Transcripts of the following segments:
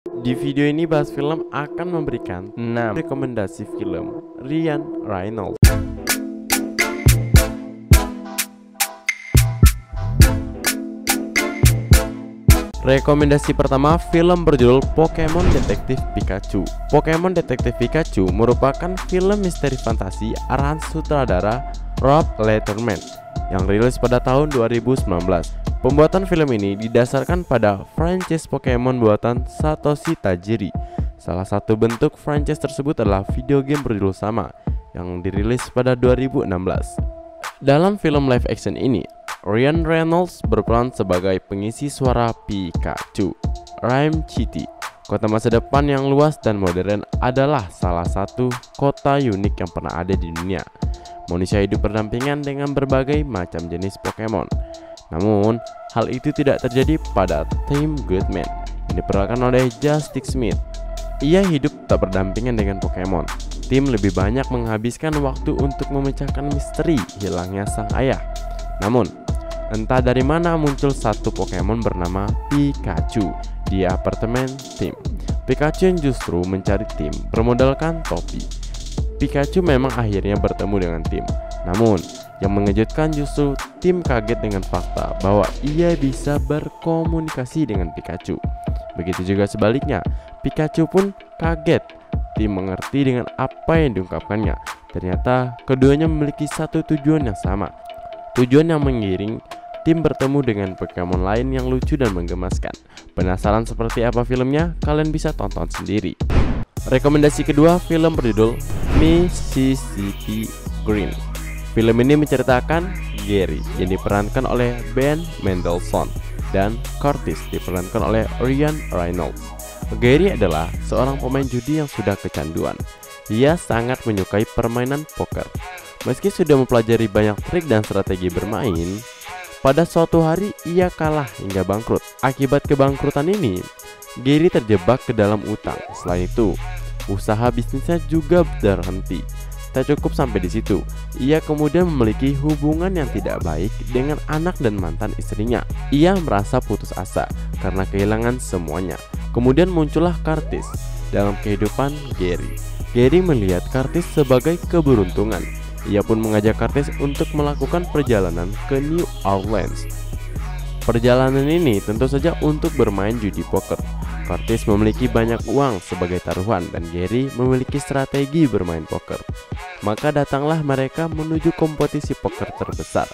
Di video ini Bahas Film akan memberikan 6 rekomendasi film Ryan Reynolds. Rekomendasi pertama, film berjudul Pokemon Detektif Pikachu. Pokemon Detektif Pikachu merupakan film misteri fantasi arahan sutradara Rob Letterman yang rilis pada tahun 2019. Pembuatan film ini didasarkan pada franchise Pokemon buatan Satoshi Tajiri. Salah satu bentuk franchise tersebut adalah video game berjudul sama yang dirilis pada 2016. Dalam film live action ini, Ryan Reynolds berperan sebagai pengisi suara Pikachu. Rhyme City, kota masa depan yang luas dan modern, adalah salah satu kota unik yang pernah ada di dunia. Manusia hidup berdampingan dengan berbagai macam jenis Pokemon. Namun, hal itu tidak terjadi pada Tim Goodman yang diperankan oleh Justin Smith. Ia hidup tak berdampingan dengan Pokemon. Tim lebih banyak menghabiskan waktu untuk memecahkan misteri hilangnya sang ayah. Namun, entah dari mana muncul satu Pokemon bernama Pikachu di apartemen Tim. Pikachu yang justru mencari Tim bermodalkan topi. Pikachu memang akhirnya bertemu dengan Tim. Namun, yang mengejutkan justru Tim kaget dengan fakta bahwa ia bisa berkomunikasi dengan Pikachu. Begitu juga sebaliknya, Pikachu pun kaget. Tim mengerti dengan apa yang diungkapkannya. Ternyata keduanya memiliki satu tujuan yang sama. Tujuan yang mengiring Tim bertemu dengan Pokemon lain yang lucu dan menggemaskan. Penasaran seperti apa filmnya? Kalian bisa tonton sendiri. Rekomendasi kedua, film berjudul Mississippi Green. Film ini menceritakan Gary yang diperankan oleh Ben Mendelsohn dan Curtis diperankan oleh Ryan Reynolds. Gary adalah seorang pemain judi yang sudah kecanduan. Ia sangat menyukai permainan poker. Meski sudah mempelajari banyak trik dan strategi bermain, pada suatu hari ia kalah hingga bangkrut. Akibat kebangkrutan ini, Gary terjebak ke dalam utang. Selain itu, usaha bisnisnya juga berhenti. Tak cukup sampai di situ, ia kemudian memiliki hubungan yang tidak baik dengan anak dan mantan istrinya. Ia merasa putus asa karena kehilangan semuanya. Kemudian muncullah Curtis dalam kehidupan Gary. Gary melihat Curtis sebagai keberuntungan. Ia pun mengajak Curtis untuk melakukan perjalanan ke New Orleans. Perjalanan ini tentu saja untuk bermain judi poker. Curtis memiliki banyak uang sebagai taruhan dan Gary memiliki strategi bermain poker. Maka datanglah mereka menuju kompetisi poker terbesar.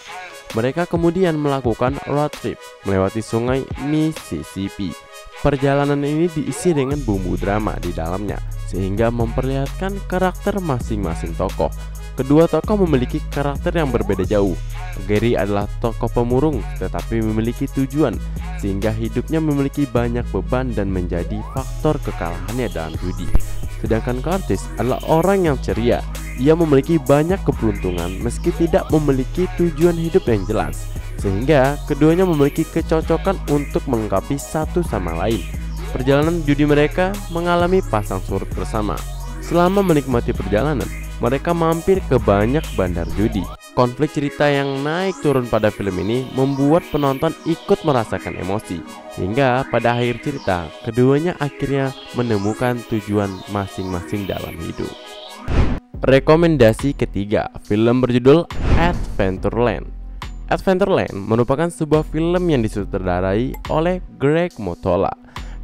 Mereka kemudian melakukan road trip melewati sungai Mississippi. Perjalanan ini diisi dengan bumbu drama di dalamnya, sehingga memperlihatkan karakter masing-masing tokoh. Kedua tokoh memiliki karakter yang berbeda jauh. Gary adalah tokoh pemurung tetapi memiliki tujuan, sehingga hidupnya memiliki banyak beban dan menjadi faktor kekalahannya dalam judi. Sedangkan Curtis adalah orang yang ceria. Ia memiliki banyak keberuntungan meski tidak memiliki tujuan hidup yang jelas, sehingga keduanya memiliki kecocokan untuk melengkapi satu sama lain. Perjalanan judi mereka mengalami pasang surut bersama. Selama menikmati perjalanan, mereka mampir ke banyak bandar judi. Konflik cerita yang naik turun pada film ini membuat penonton ikut merasakan emosi. Hingga pada akhir cerita, keduanya akhirnya menemukan tujuan masing-masing dalam hidup. Rekomendasi ketiga, film berjudul Adventureland. Adventureland merupakan sebuah film yang disutradarai oleh Greg Mottola.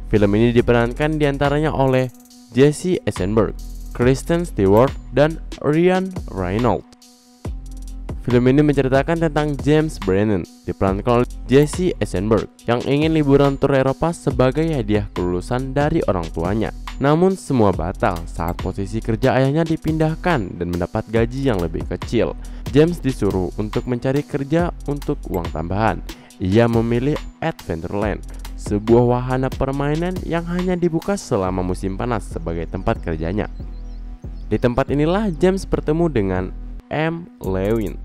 Film ini diperankan diantaranya oleh Jesse Eisenberg, Kristen Stewart, dan Ryan Reynolds. Film ini menceritakan tentang James Brennan, diperankan oleh Jesse Eisenberg, yang ingin liburan tur Eropa sebagai hadiah kelulusan dari orang tuanya. Namun semua batal saat posisi kerja ayahnya dipindahkan dan mendapat gaji yang lebih kecil. James disuruh untuk mencari kerja untuk uang tambahan. Ia memilih Adventureland, sebuah wahana permainan yang hanya dibuka selama musim panas sebagai tempat kerjanya. Di tempat inilah James bertemu dengan M. Lewin,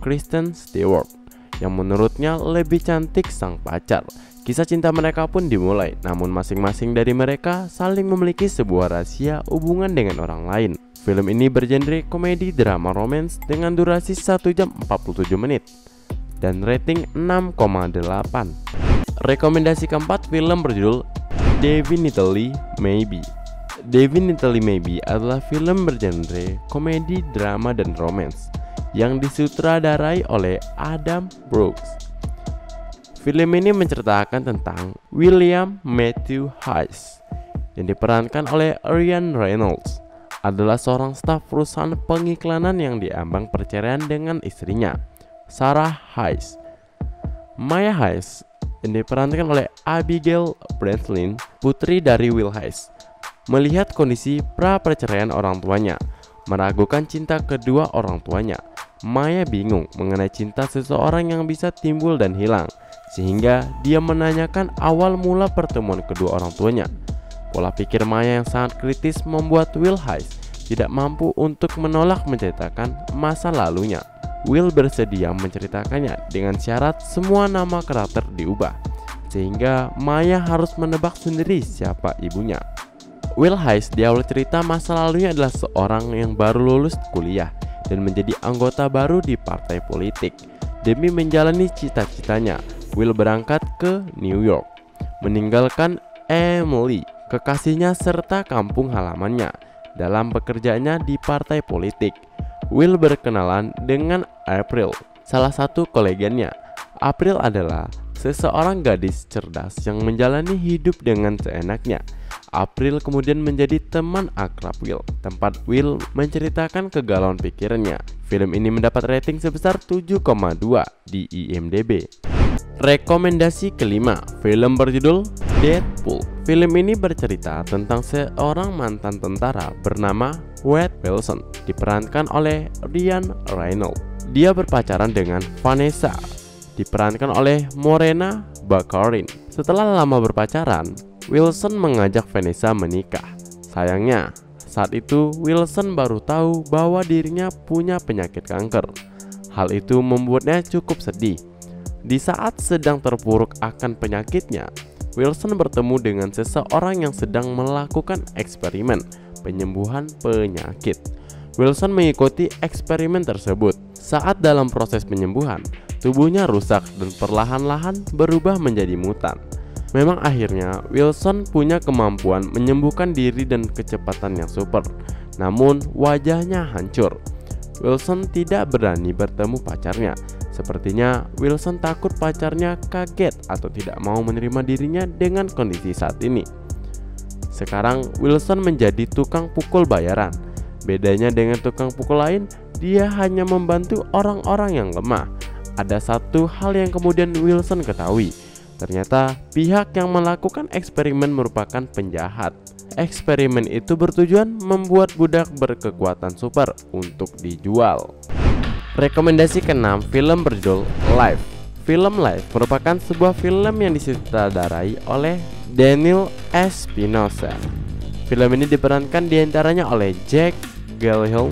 Kristen Stewart, yang menurutnya lebih cantik sang pacar. Kisah cinta mereka pun dimulai, namun masing-masing dari mereka saling memiliki sebuah rahasia hubungan dengan orang lain. Film ini bergenre komedi drama romance dengan durasi 1 jam 47 menit dan rating 6,8. Rekomendasi keempat, film berjudul Definitely Maybe. Definitely Maybe adalah film bergenre komedi, drama, dan romance yang disutradarai oleh Adam Brooks. Film ini menceritakan tentang William Matthew Hayes yang diperankan oleh Ryan Reynolds, adalah seorang staf perusahaan pengiklanan yang diambang perceraian dengan istrinya, Sarah Hayes. Maya Hayes yang diperankan oleh Abigail Breslin, putri dari Will Hayes, melihat kondisi pra-perceraian orang tuanya, meragukan cinta kedua orang tuanya. Maya bingung mengenai cinta seseorang yang bisa timbul dan hilang, sehingga dia menanyakan awal mula pertemuan kedua orang tuanya. Pola pikir Maya yang sangat kritis membuat Will Hayes tidak mampu untuk menolak menceritakan masa lalunya. Will bersedia menceritakannya dengan syarat semua nama karakter diubah, sehingga Maya harus menebak sendiri siapa ibunya. Will Hayes di awal cerita masa lalunya adalah seorang yang baru lulus kuliah dan menjadi anggota baru di partai politik. Demi menjalani cita-citanya, Will berangkat ke New York, meninggalkan Emily, kekasihnya, serta kampung halamannya. Dalam pekerjaannya di partai politik, Will berkenalan dengan April, salah satu kolegannya. April adalah seseorang gadis cerdas yang menjalani hidup dengan seenaknya. April kemudian menjadi teman akrab Will, tempat Will menceritakan kegalauan pikirannya. Film ini mendapat rating sebesar 7,2 di IMDb. Rekomendasi kelima, film berjudul Deadpool. Film ini bercerita tentang seorang mantan tentara bernama Wade Wilson, diperankan oleh Ryan Reynolds. Dia berpacaran dengan Vanessa, diperankan oleh Morena Baccarin. Setelah lama berpacaran, Wilson mengajak Vanessa menikah. Sayangnya, saat itu Wilson baru tahu bahwa dirinya punya penyakit kanker. Hal itu membuatnya cukup sedih. Di saat sedang terpuruk akan penyakitnya, Wilson bertemu dengan seseorang yang sedang melakukan eksperimen penyembuhan penyakit. Wilson mengikuti eksperimen tersebut. Saat dalam proses penyembuhan, tubuhnya rusak dan perlahan-lahan berubah menjadi mutan. Memang akhirnya Wilson punya kemampuan menyembuhkan diri dan kecepatan yang super. Namun wajahnya hancur. Wilson tidak berani bertemu pacarnya. Sepertinya Wilson takut pacarnya kaget atau tidak mau menerima dirinya dengan kondisi saat ini. Sekarang Wilson menjadi tukang pukul bayaran. Bedanya dengan tukang pukul lain, dia hanya membantu orang-orang yang lemah. Ada satu hal yang kemudian Wilson ketahui. Ternyata pihak yang melakukan eksperimen merupakan penjahat. Eksperimen itu bertujuan membuat budak berkekuatan super untuk dijual. Rekomendasi keenam, film berjudul Life. Film Life merupakan sebuah film yang disutradarai oleh Daniel Espinosa. Film ini diperankan diantaranya oleh Jack Gyllenhaal,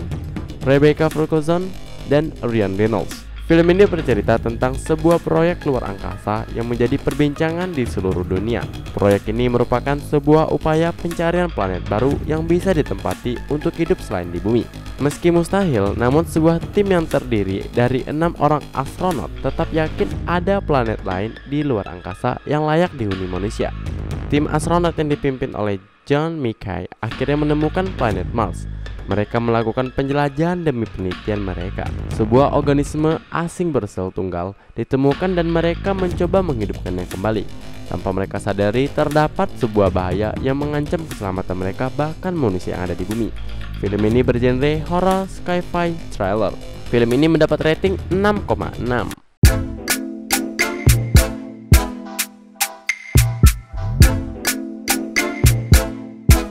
Rebecca Ferguson, dan Ryan Reynolds. Film ini bercerita tentang sebuah proyek luar angkasa yang menjadi perbincangan di seluruh dunia. Proyek ini merupakan sebuah upaya pencarian planet baru yang bisa ditempati untuk hidup selain di bumi. Meski mustahil, namun sebuah tim yang terdiri dari 6 orang astronot tetap yakin ada planet lain di luar angkasa yang layak dihuni manusia. Tim astronot yang dipimpin oleh John McKay akhirnya menemukan planet Mars. Mereka melakukan penjelajahan demi penelitian mereka. Sebuah organisme asing bersel tunggal ditemukan dan mereka mencoba menghidupkannya kembali. Tanpa mereka sadari, terdapat sebuah bahaya yang mengancam keselamatan mereka, bahkan manusia yang ada di bumi. Film ini bergenre horror sci-fi thriller. Film ini mendapat rating 6,6.